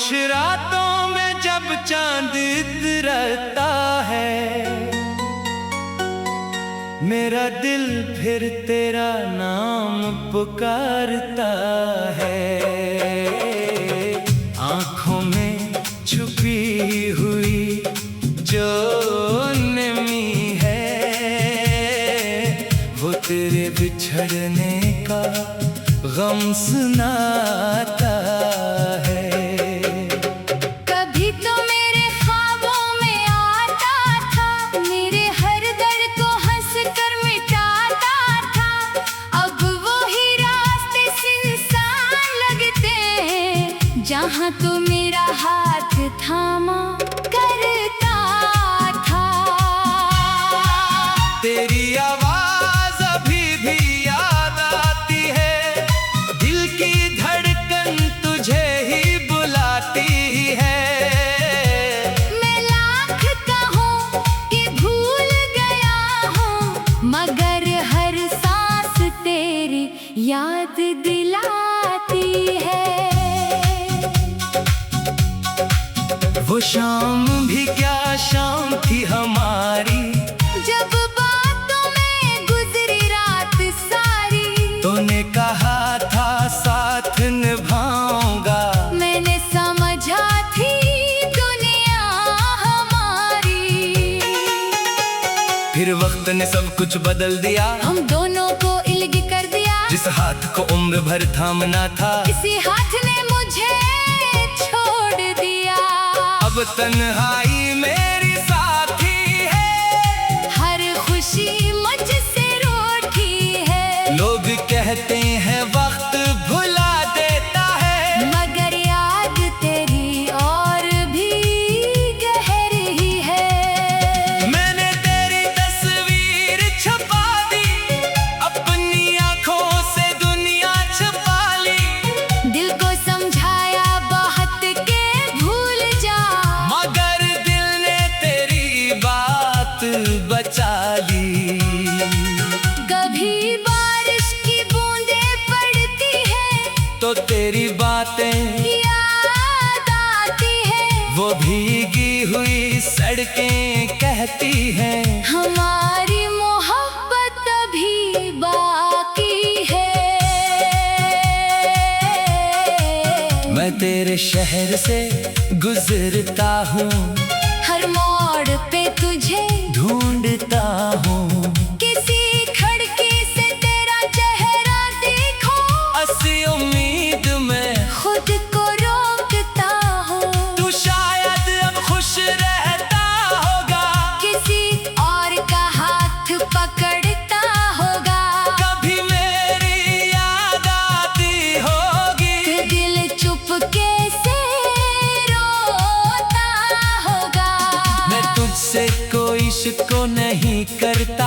खामोश रातों में जब चांद इतरता है, मेरा दिल फिर तेरा नाम पुकारता है। आंखों में छुपी हुई जो नमी है, वो तेरे बिछड़ने का गम सुनाता है। कभी तो मेरे ख्वाबों में आता था, मेरे हर दर्द को हंस कर मिटाता था। अब वो ही रास्ते सुनसान लगते हैं, जहाँ तो मेरा हाथ थामा करता था। तेरी आवाज अभी भी याद आती है, दिल की धड़कन तुझे ही बुलाती है। मैं लाख कहूँ कि भूल गया हूँ, मगर हर सांस तेरी याद दिलाती है। वो शाम भी क्या शाम थी हमारी, जब बातों में गुजरी रात सारी। तूने कहा था साथ निभाऊंगा, मैंने समझा थी दुनिया हमारी। फिर वक्त ने सब कुछ बदल दिया, हम दोनों को अलग कर दिया। जिस हाथ को उम्र भर थामना था, इसी हाथ ने मुझे छोड़ दिया। अब तन्हाई मेरी साथी है, हर खुशी मुझसे रूठी है। लोग कहते हैं वक्त भुला देता है, मगर याद तेरी और भी गहरी है। मैंने तेरी तस्वीर छुपा दी, अपनी आंखों से दुनिया छुपा ली। दिल को समझाया बहुत के भूल जा, मगर दिल ने तेरी बात बचा ली। कभी बारिश की बूंदें पड़ती है, तो तेरी बातें याद आती है। वो भीगी हुई सड़कें कहती हैं, हमारी मोहब्बत अभी बाकी है। मैं तेरे शहर से गुजरता हूँ, हर मोड़ पे तुझे ढूंढता हूँ। किसी खिड़की से तेरा चेहरा देखो, ऐसी उम्मीद में खुद को रोकता हूँ। तू शायद अब खुश रहता होगा, किसी और का हाथ पकड़ता होगा। कभी मेरी याद आती होगी, तो दिल चुपके से रोता होगा। मैं तुझसे कोई शिको नहीं करता,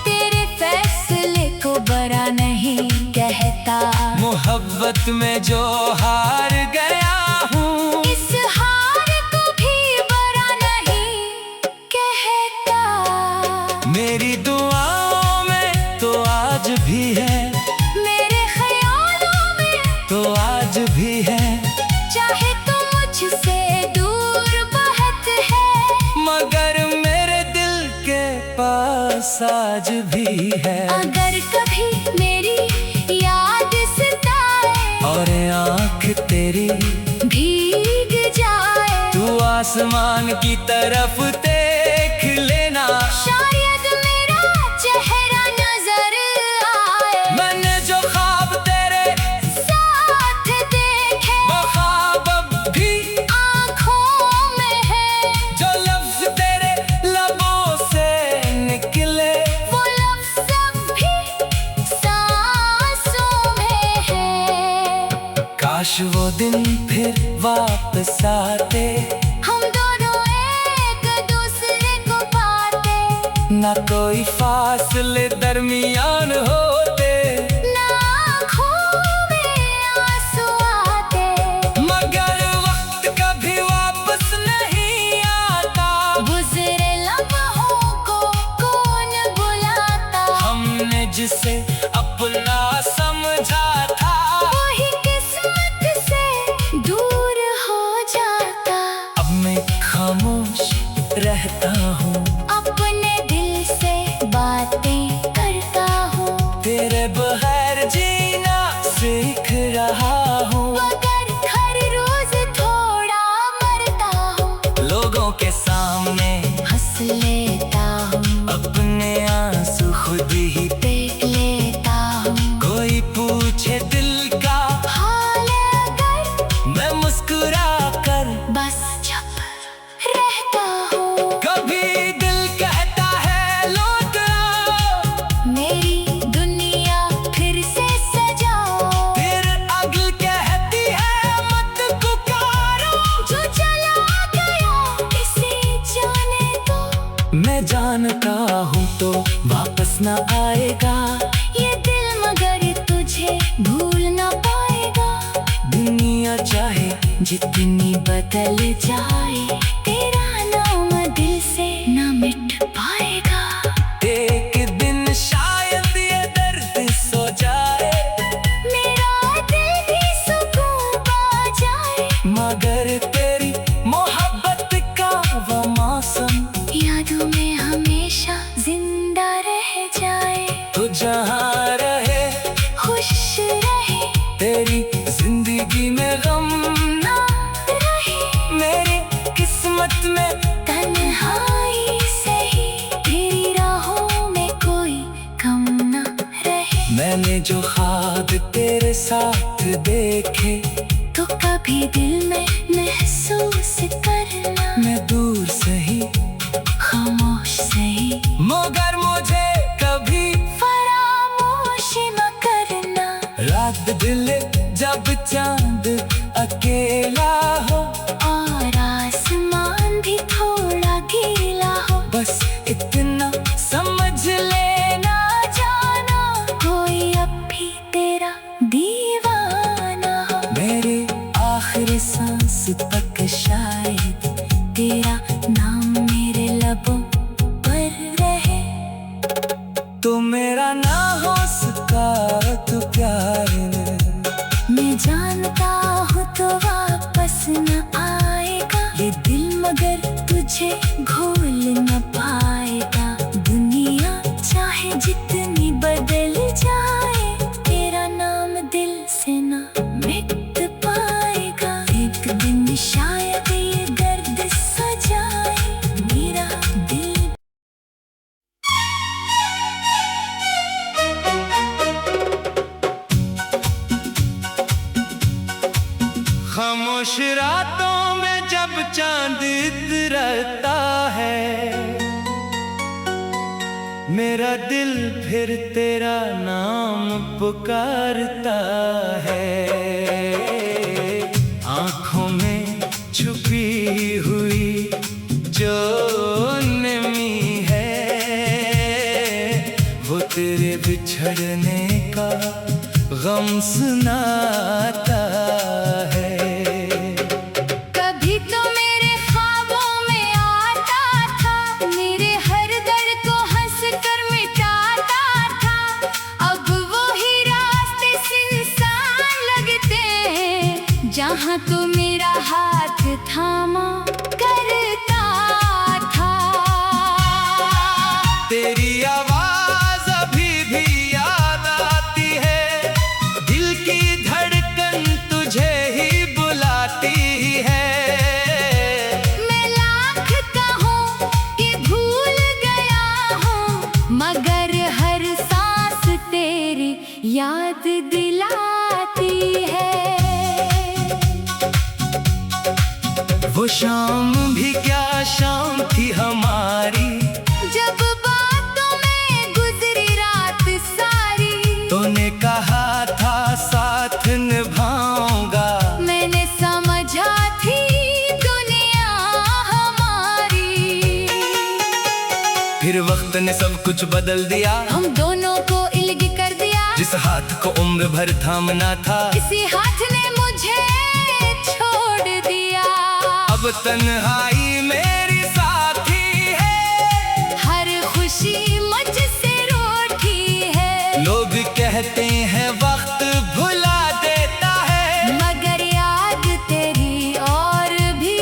तेरे फैसले को बरा नहीं कहता। मोहब्बत में जो हार गया हूँ, इस हार को भी बरा नहीं कहता। मेरी दुआओं में तो आज भी है, मेरे ख्यालों में तो आज भी है। चाहे तो मुझसे दूर बहुत है, मगर मेरे दिल के पास आज भी है। अगर कभी मेरी याद सताए और आँख तेरी भीग जाए, तू आसमान की तरफ देख लेना, शायद मेरा चेहरा नजर आए। मैंने जो ख्वाब तेरे साथ देखे वो ख्वाब अब भी, आँखों में है। जो लफ्ज तेरे लबों से निकले, वो लफ्ज़ अब भी सांसों में है। काश वो दिन फिर वापस आते, हम दोनों एक दूसरे को पाते, ना कोई फासले दरमियान होते, ना आँखों में आंसू आते। मगर वक्त कभी वापस नहीं आता। गुज़रे लम्हों को कौन बुलाता, हमने जिसे अपना समझा था, वही किस्मत से दूर हो अपने आंसू खुद ही देख लेता हूँ। कोई पूछे दिल का हाल अगर मैं मुस्कुरा कर बस चुप रहता हूँ। कभी दिल कहता है लौट आओ, मेरी दुनिया फिर से सजाओ। फिर अगली कहती है मत पुकारो। जो चला गया इसे जाने दो। मैं जानता हूँ तो वापस न आएगा, ये दिल मगर तुझे भूल न पाएगा। दुनिया चाहे जितनी बदल जाए तेरा नाम दिल से न मिट पाएगा। एक दिन शायद ये दर्द सो जाए, मेरा दिल भी सुकून पा जाए। मगर तेरी मोहब्बत का वो मौसम यादों में हमेशा जिंदा रह जाए। तो जहाँ रहे खुश रहे तेरी जिंदगी में गम ना रहे। मेरी किस्मत में तन्हाई सही तेरी राहों में कोई कम ना रहे। मैंने जो ख्वाब तेरे साथ देखे, तो कभी दिल में महसूस करना। मैं दूर सही खामोश सही मगर मुझे कभी फरामोश न करना। रात दिल जब चांद अकेला हो, और आसमान भी थोड़ा गीला हो। बस इतना समझ लेना जाना कोई अब भी तेरा दीवाना हो। मेरे आखिरी सांस तक शायद तेरा नाम मेरे लबों पर रहे। तो मेरा ना हो सका तो प्यार मैं जानता हूँ तो वापस न आएगा। ये दिल मगर तुझे घोल न पाएगा। दुनिया चाहे जितनी बदल जाए तेरा नाम दिल से न मिट पाएगा। एक दिन शायद ये दर्द सजाए मेरा दिल। खामोश रातों में जब चांद इतरता है, मेरा दिल फिर तेरा नाम पुकारता है। आंखों में छुपी हुई जो नमी है, वो तेरे बिछड़ने का गम सुनाता है। कभी तो मेरे ख्वाबों में आता था, मेरे हर दर्द को हंस कर मिटाता था। अब वो ही रास्ते सुनसान लगते हैं, जहाँ तो मेरा हाथ थामा करता था। तेरी आवाज अभी भी याद आती है, दिल की धड़कन तुझे ही बुलाती है। मैं लाख कहूँ कि भूल गया हूँ, मगर हर सांस तेरी याद दिलाती है। वो शाम भी क्या शाम थी हमारी, जब बातों में गुजरी रात सारी। तूने कहा था साथ निभाऊंगा, मैंने समझा थी दुनिया हमारी। फिर वक्त ने सब कुछ बदल दिया, हम दोनों को इल्ग कर दिया। जिस हाथ को उम्र भर थामना था, इसी हाथ ने मुझे छोड़ दिया। अब तन्हाई मेरी साथी है, हर खुशी मुझसे रूठी है। लोग कहते हैं वक्त भुला देता है, मगर याद तेरी और भी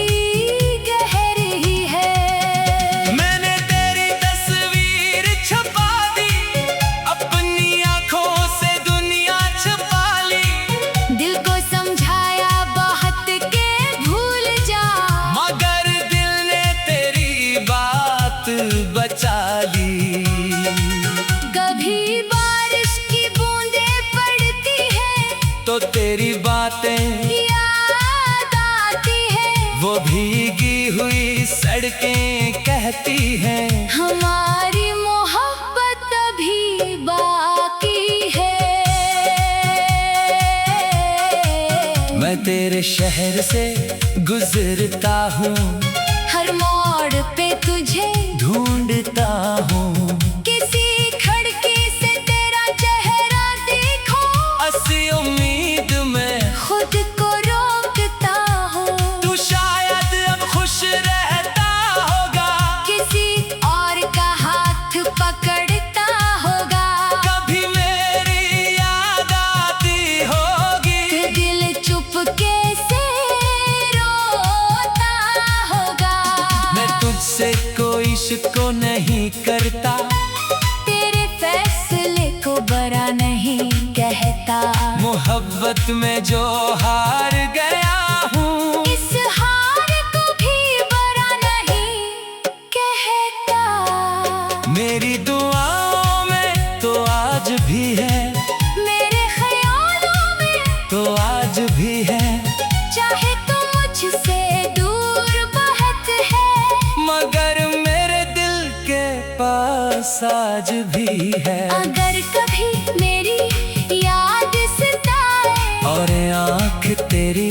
गहरी है। मैंने तेरी तस्वीर छपा दी, अपनी आंखों से दुनिया छुपा ली। दिल को समझाया बहुत के भूल जा, मगर दिल ने तेरी बात बचा बचा ली। कभी बारिश की बूंदें पड़ती है तो तेरी बातें याद आती है। वो भीगी हुई सड़कें कहती हैं हमारी मोहब्बत अभी बाकी है। मैं तेरे शहर से गुजरता हूँ, हर मोड़ पे तुझे ढूंढता हूँ। किसी खिड़की से तेरा चेहरा देखो, ऐसी उम्मीद में खुद को रोकता हूँ। तू शायद अब खुश रहता होगा, किसी और का हाथ पकड़ता होगा। कभी मेरी याद आती होगी, तो दिल चुपके से रोता होगा। मैं तुझसे कोई शिको नहीं करता, तेरे फैसले को बड़ा नहीं कहता। मोहब्बत में जो हार गया हूँ, इस हार को भी बड़ा नहीं कहता। मेरी दुआओं में तो आज भी है, मेरे ख्यालों में तो आज भी है। चाहे तो मुझसे दूर बहुत है, मगर मेरे दिल के पास आज भी है। अगर कभी मेरी याद सताए और आँख तेरी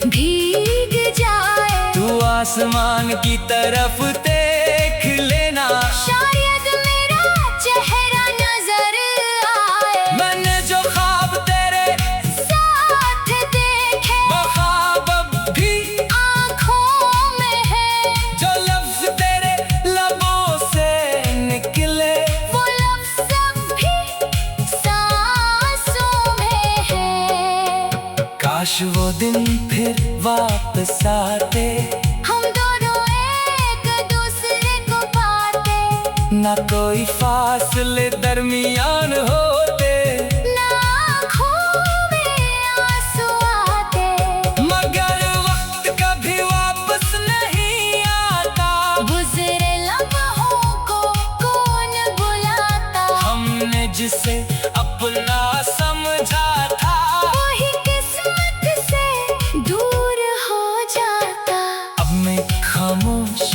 भीग जाए, तू आसमान की तरफ देख लेना, शायद मेरा चेहरा नजर आए। मैंने जो ख्वाब तेरे साथ देखे वो ख्वाब अब भी, आँखों में है, जो लफ्ज तेरे लबों से निकले वो लफ्ज़ अब भी सांसों में है। काश वो दिन फिर वापस आते, हम दोनों एक दूसरे को पाते, ना कोई फासले दरमियान होते, ना आँखों में आंसू आते। मगर वक्त कभी वापस नहीं आता। गुज़रे लम्हों को कौन बुलाता, हमने जिसे अपना समझा था, वही किस्मत से दूर हो जाता। अब मैं खामोश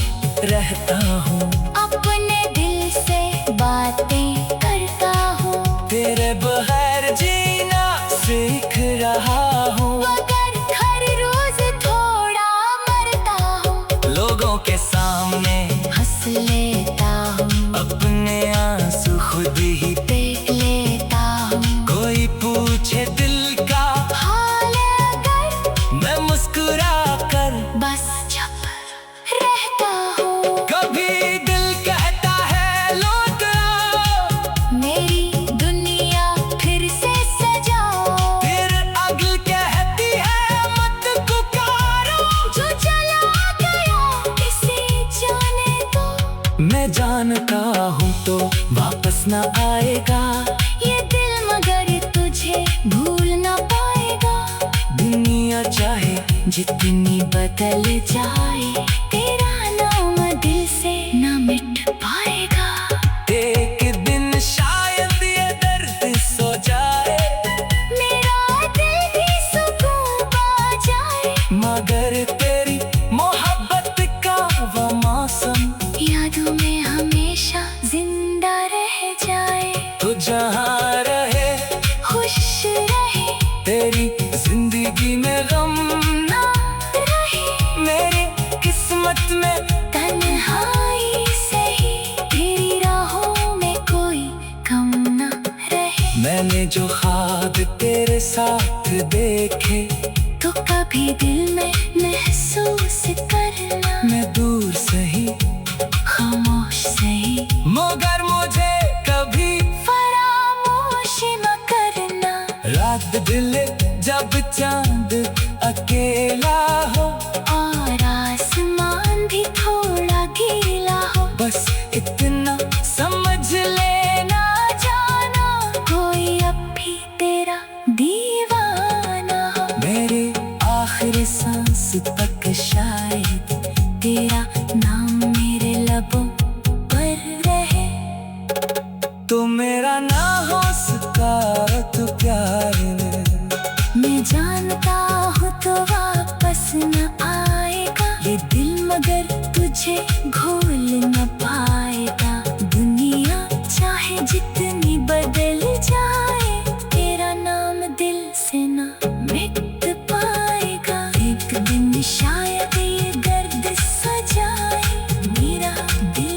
रहता हूँ, अपने दिल से बातें करता हूँ, तेरे बगैर जीना सीख रहा हूँ। मगर हर रोज थोड़ा मरता हूँ। लोगों के सामने हंस लेता हूँ, अपने आंसू खुद ही, देख लेता हूँ। कोई पूछे दिल का हाल अगर मैं मुस्कुरा कर बस चुप रहता हूँ। कभी दिल कहता है लौट आओ, मेरी दुनिया फिर से सजाओ, फिर अगल कहती है मत पुकारो। जो चला गया इसे जाने दो। मैं जानता हूँ तो वापस न आएगा, ये दिल मगर तुझे भूल ना पाएगा। दुनिया चाहे जितनी बदल जाए, तेरा नाम दिल से ना मिट पाएगा। एक दिन शायद ये दर्द सो जाए, मेरा दिल भी सुकून पा जाए, मगर तेरी मोहब्बत का वो मौसम यादों में हमेशा जिंदा रह जाए। तो जहाँ रहे खुश रहे, तेरी जिंदगी में गम ना रहे, मेरी किस्मत में। तन्हाई सही, तेरी राहों में कोई गम ना रहे। मैंने जो ख्वाब तेरे साथ देखे, तो कभी दिल में महसूस करना, मैं दूर सही खामोश सही, मगर मुझे कभी फरामोश न करना। रात दिल जब चांद अकेला हो, और आसमान भी थोड़ा गीला हो, बस इतना समझ लेना जाना कोई अब भी तेरा दीवाना हो। मेरे आखिरी सांस तक शायद तेरा नाम मेरे लबों पर रहे। तो मेरा ना हो सका तो प्यार मैं जानता हूँ तो वापस न आएगा ये दिल, मगर तुझे घोल न पाएगा। दुनिया चाहे जितनी बदल जाए, तेरा नाम दिल से न मिट पाएगा। एक दिन शायद ये दर्द सजाए मेरा दिल।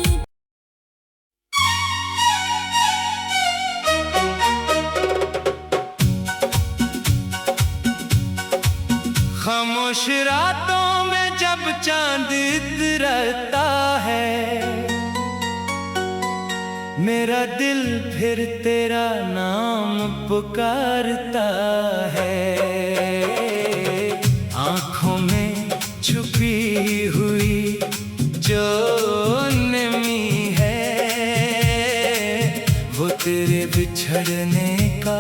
खामोश रातों में जब चांद इतरता है, मेरा दिल फिर तेरा नाम पुकारता है। आँखों में छुपी हुई जो नमी है, वो तेरे बिछड़ने का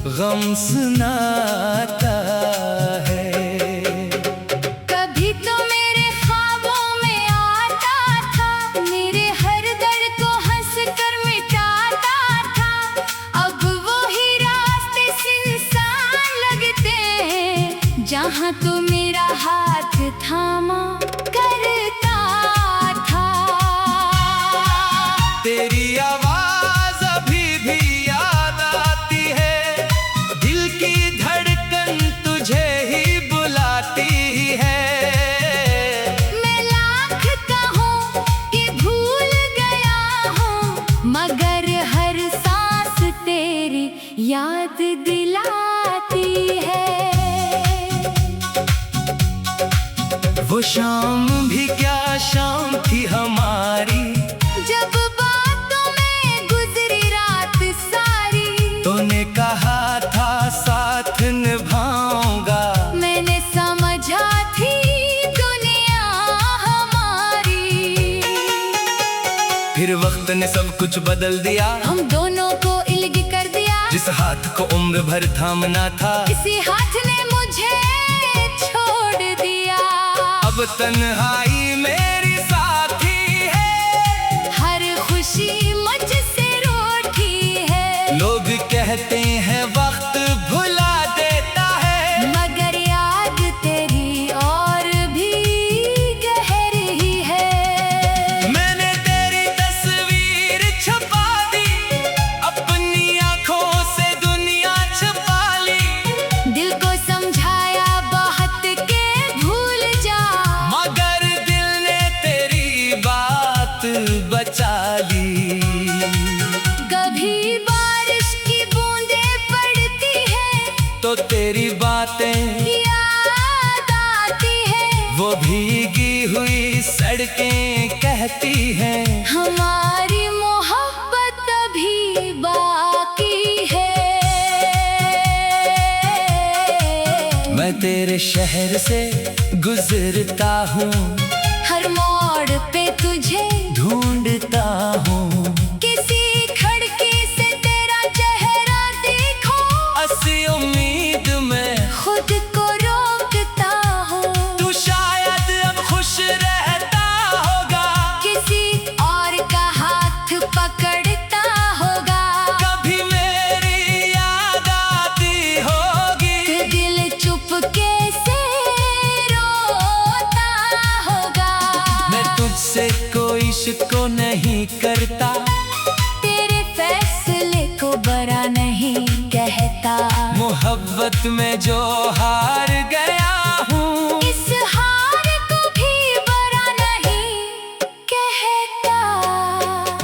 गम सुनाता है। कभी तो मेरे ख्वाबों में आता था, मेरे हर दर्द को हंस कर मिटाता था। अब वो ही रास्ते सुनसान लगते हैं, जहाँ तो मेरा हाथ थामा करता था। तेरी आवाज अभी भी याद आती है, दिल की धड़कन तुझे ही बुलाती है। मैं लाख कहूँ कि भूल गया हूँ, मगर हर सांस तेरी याद दिलाती है। वो शाम भी क्या शाम थी हमारी, जब बातों में गुजरी रात सारी। तूने कहा था साथ निभाऊंगा, मैंने समझा थी दुनिया हमारी। फिर वक्त ने सब कुछ बदल दिया, हम दोनों को अलग कर दिया। जिस हाथ को उम्र भर थामना था, इसी हाथ ने मुझे छोड़ दिया। अब तन्हाई मेरी साथी है, हर खुशी मुझसे रूठी है। लोग कहते हैं वक्त भुला देता है, मगर याद तेरी और भी गहरी है। मैंने तेरी तस्वीर छपा दी, अपनी आंखों से दुनिया छुपा ली। दिल को समझाया बहुत के भूल जा, मगर दिल ने तेरी बात बचा ली। कभी बारिश की बूंदें पड़ती है तो तेरी बातें याद आती है। वो भीगी हुई सड़कें कहती हैं, हमारी मोहब्बत अभी बाकी है। मैं तेरे शहर से गुजरता हूँ, हर मोड़ पे तुझे ढूंढता हूँ। किसी खिड़की से तेरा चेहरा देखो, ऐसी उम्मीद में खुद को रोकता हूँ। तू शायद अब खुश रहता होगा, किसी और का हाथ पकड़ता होगा। कभी मेरी याद आती होगी, तो दिल चुपके से रोता होगा। मैं तुझसे कोई शिको नहीं करता, तेरे फैसले को बड़ा नहीं कहता। मोहब्बत में जो हार गया हूँ, इस हार को भी बड़ा नहीं कहता।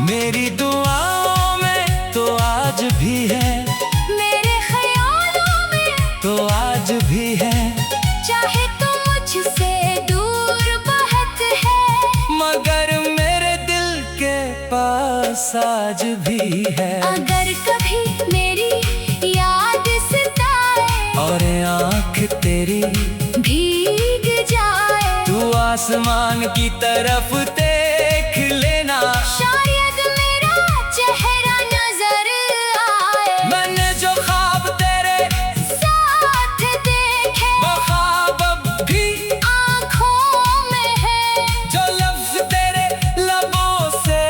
मेरी दुआओं में तो आज भी है, मेरे ख्यालों में तो आज भी है। चाहे तो मुझसे दूर बहुत है, मगर मेरे दिल के पास आज भी है। अगर कभी मेरी याद सताए और आँख तेरी भीग जाए, तू आसमान की तरफ देख लेना, शायद मेरा चेहरा नजर आए। मैंने जो ख्वाब तेरे साथ देखे वो ख्वाब अब भी आँखों में है, जो लफ्ज तेरे लबों से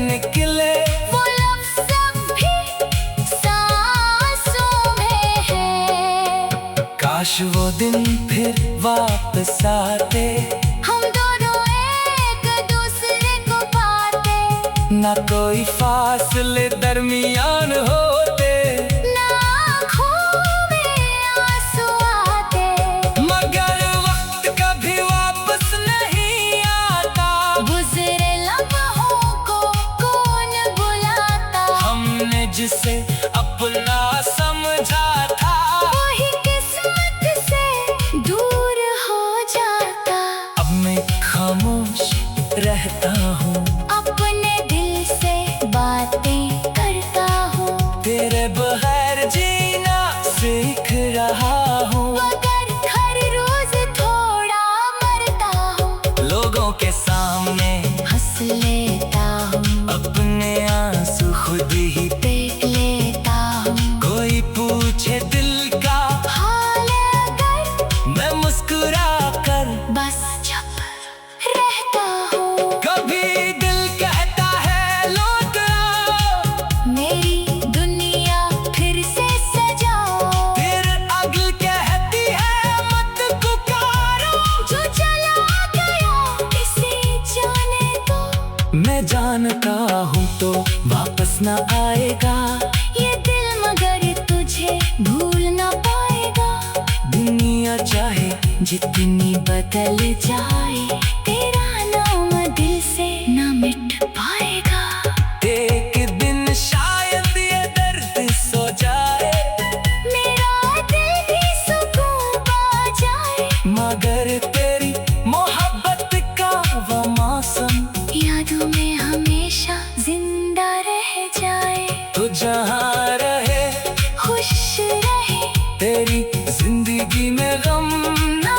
निकले वो लफ्ज़ अब काश वो दिन फिर वापस आते, हम दोनों एक दूसरे को पाते, ना कोई फासले दरमियान होते, ना आँखों में आंसू आते। मगर वक्त कभी वापस नहीं आता, गुजरे लम्हों को कौन बुलाता, हमने जिसे अपना समझा था वही किस्मत से दूर हो जाता। अब मैं खामोश रहता हूँ, अपने दिल से बातें करता हूँ, तेरे बगैर जीना सीख रहा हूँ। मगर हर रोज थोड़ा मरता हूँ, लोगों के सामने हंस लेता हूँ, अपने आंसू खुद ही देख लेता हूँ। कोई पूछे दिल का हाल अगर मैं मुस्कुरा कर बस चुप रहता हूँ। कभी दिल कहता है लौट आओ, मेरी दुनिया फिर से सजाओ, फिर अगल कहती है मत पुकारो। जो चला गया इसे जाने दो। मैं जानता हूँ तो वापस ना आएगा, ये दिल मगर तुझे भूल ना पाएगा। दुनिया चाहे जितनी बदल जाए, तेरा नाम दिल से ना मिट पाएगा। एक दिन शायद ये दर्द सो जाए, मेरा दिल भी सुकून पा जाए, मगर तेरी मोहब्बत का वो मौसम यादों में हमेशा जिंदा रह जाए। तो जहाँ रहे खुश रहे, तेरी जिंदगी में गम ना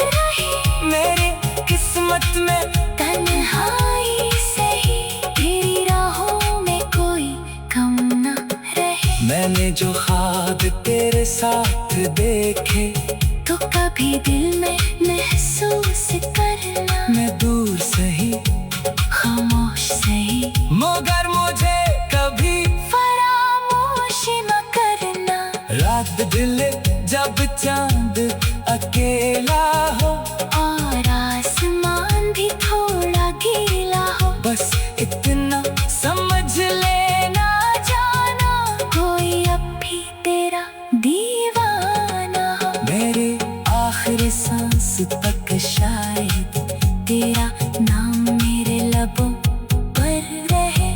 रहे मेरी किस्मत में। तन्हाई सही, तेरी राहों में कोई कम ना रहे। मैंने जो ख्वाब तेरे साथ देखे, तो कभी दिल में महसूस करना, मैं दूर सही खामोश सही, मगर मुझे कभी फरामोश न करना। रात दिल जब चांद अकेला हो, और आसमान भी थोड़ा गीला हो, बस इतना समझ लेना जाना कोई अब भी तेरा दीवाना हो। मेरे आखिरी सांस तक शायद तेरा नाम मेरे लबों पर रहे।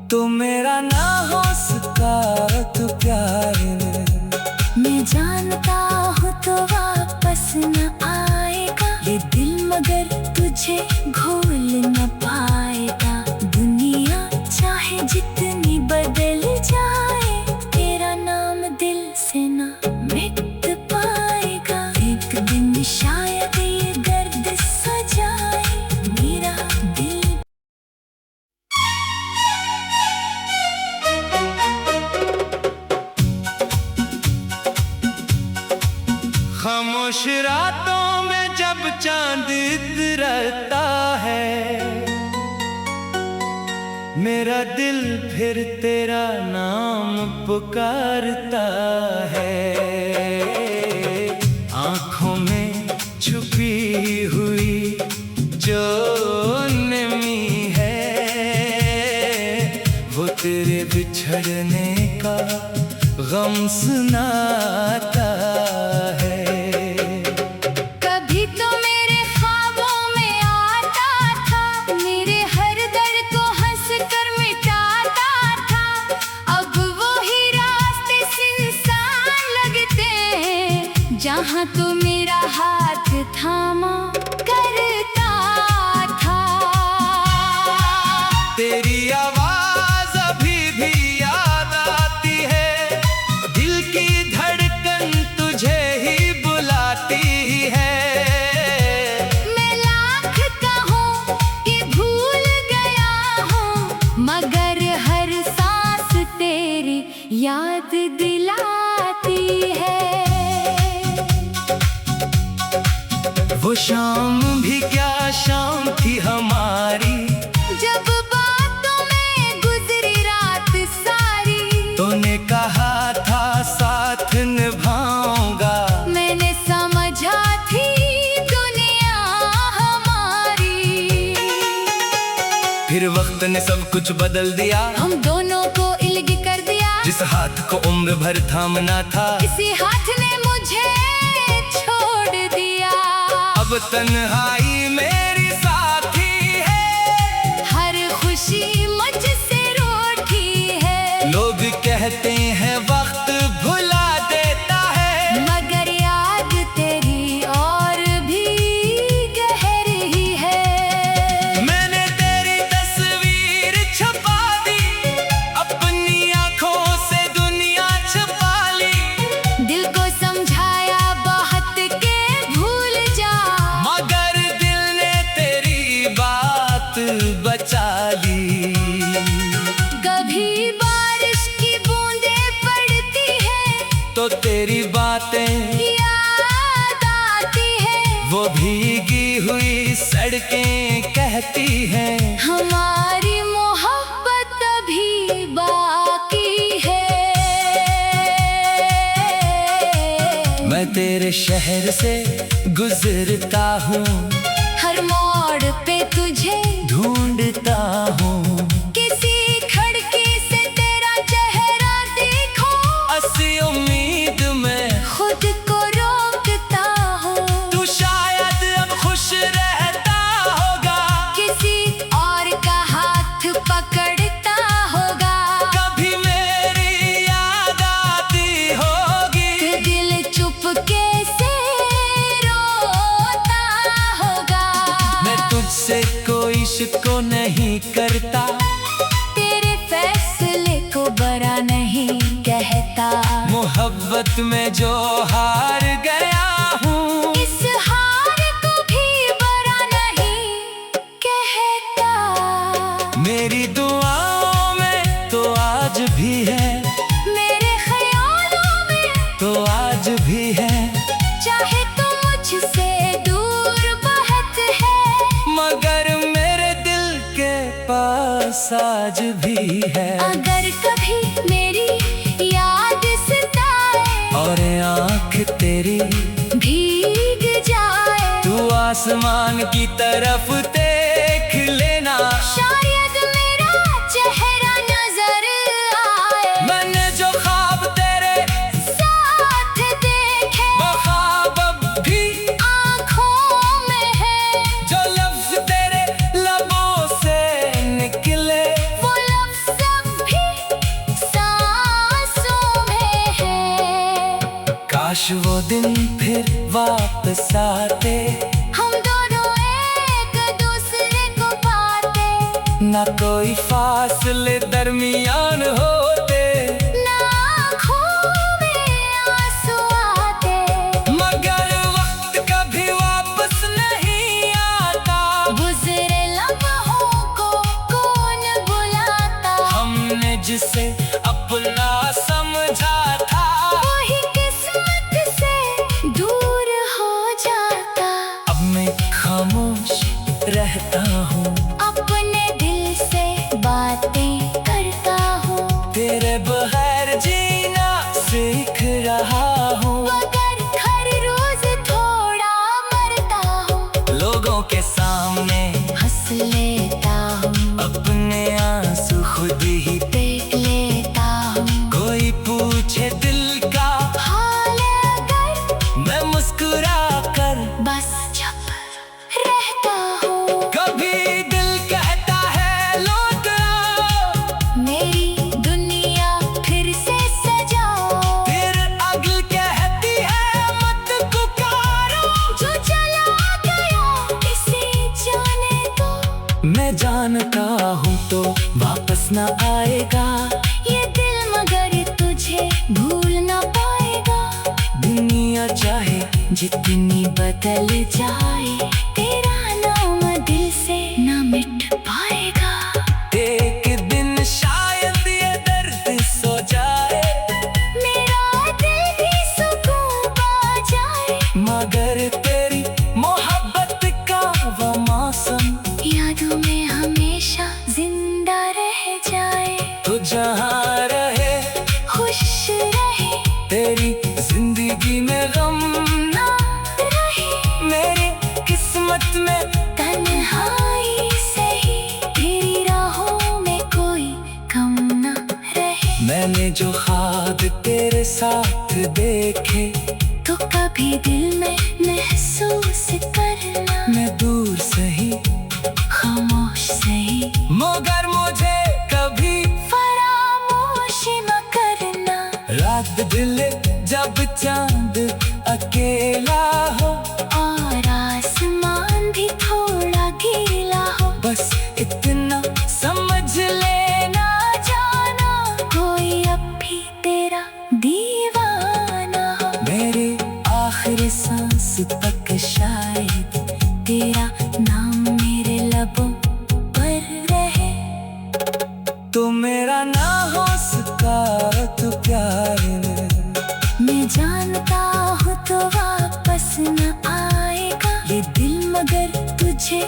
तो मेरा ना हो सका तो प्यार मैं जानता हूँ तो वापस न आएगा, ये दिल मगर तुझे घोल न पाएगा। दुनिया चाहे जितनी बदल जाए, तेरा नाम दिल से न मिट पाएगा। एक दिन शायद ये दर्द सजाए मेरा दिल। खामोश रातों में जब चांद इतरता है, मेरा दिल फिर तेरा नाम पुकारता है। आँखों में छुपी हुई जो नमी है, वो तेरे बिछड़ने का गम सुनाता है। कभी तो मेरे ख्वाबों में आता था, मेरे हर दर्द को हंस कर मिटाता था। अब वो ही रास्ते सुनसान लगते हैं, जहाँ तो मेरा हाथ थामा करता था। तेरी आवाज अभी भी याद आती है, दिल की धड़कन तुझे ही बुलाती है। मैं लाख कहूँ कि भूल गया हूँ, मगर हर सांस तेरी याद दिलाती है। वो शाम भी क्या शाम थी हमारी, जब बातों में गुजरी रात सारी, तूने कहा था साथ निभाऊंगा। ने सब कुछ बदल दिया, हम दोनों को इल्ग कर दिया। जिस हाथ को उम्र भर थामना था, इसी हाथ ने मुझे छोड़ दिया। अब तन्हाई मेरी साथी है, हर खुशी मुझसे रूठी है। लोग कहते हैं वक्त भुला देता है, मगर याद तेरी और भी गहरी है। मैंने तेरी तस्वीर छपा दी, अपनी आंखों से दुनिया छुपा ली। दिल को समझाया बहुत के भूल जा, मगर दिल ने तेरी बात बचा ली। कभी बारिश की बूंदें पड़ती है तो तेरी बातें याद आती है। वो भीगी हुई सड़कें कहती हैं, हमारी मोहब्बत अभी बाकी है। मैं तेरे शहर से गुजरता हूँ, हर मोड़ पे तुझे ढूंढता हूँ। किसी खिड़की से तेरा चेहरा देखो, ऐसी उम्मीद में खुद को रोकता हूँ। तू शायद अब खुश रहता होगा, किसी और का हाथ पकड़ता होगा। कभी मेरी याद आती होगी, तो दिल चुपके से रोता होगा। मैं तुझसे कोई शिको नहीं करता, तेरे फैसले को बड़ा नहीं कहता। मोहब्बत में जो हार गया हूँ, इस हार को भी बड़ा नहीं कहता। मेरी दुआओं में तो आज भी है, मेरे ख्यालों में तो आज भी है। चाहे तो मुझसे दूर बहुत है, मगर मेरे दिल के पास आज भी है। अगर कभी मेरी याद सताए और आँख तेरी भीग जाए, तू आसमान की तरफ देख लेना। शायद मेरा चेहरा नजर आए। मैंने जो ख्वाब तेरे साथ देखे वो ख्वाब अब भी, आँखों में है, जो लफ्ज तेरे लबों से निकले, वो लफ्ज़ अब भी सांसों में है। काश वो दिन फिर वापस आते, हम दोनों एक दूसरे को पाते, ना कोई फासले दरमियान होते, ना आँखों में आंसू आते। मगर वक्त कभी वापस नहीं आता। गुज़रे लम्हों को कौन बुलाता, हमने जिसे अपना समझा था, वही किस्मत से दूर हो जाता। अब मैं खामोश रहता हूँ, अपने दिल से बातें करता हूँ, तेरे बगैर जीना सीख रहा हूँ। मगर हर रोज थोड़ा मरता हूँ। लोगों के सामने हंस लेता हूँ, अपने आंसू खुद ही, देख लेता हूँ। कोई पूछे दिल का हाल अगर मैं मुस्कुरा कर, बस चुप रहता हूँ। कभी दिल कहता है लौट आओ, मेरी दुनिया फिर से सजाओ, फिर अगल कहती है मत पुकारो। जो चला गया इसे जाने दो। मैं जानता हूँ तो वापस न आएगा, ये दिल मगर तुझे भूल न पाएगा। दुनिया चाहे जितनी बदल जाए, तेरा नाम दिल से न मिट पाएगा। एक दिन शायद ये दर्द सो जाए, मेरा दिल भी सुकून पा जाए, मगर तेरी मोहब्बत का वो मौसम यादों में हमेशा जिंदा रह जाए। तो जहाँ रहे खुश रहे, तेरी जिंदगी में गम ना रहे मेरी किस्मत मैंने जो ख्वाब तेरे साथ देखे, तो कभी दिल में महसूस करना, मैं दूर सही खामोश सही, मगर मुझे कभी फरामोश न करना। रात दिल जब चांद अकेला हो, और आसमान भी थोड़ा गीला हो, बस इतना समझ लेना जाना, कोई अब भी तेरा दीवाना हो। मेरे आखिरी सांस तक शायद तेरा नाम मेरे लबों पर रहे। तो मेरा ना हो सका तो प्यार मैं जानता हूँ तो वापस न आएगा ये दिल, मगर तुझे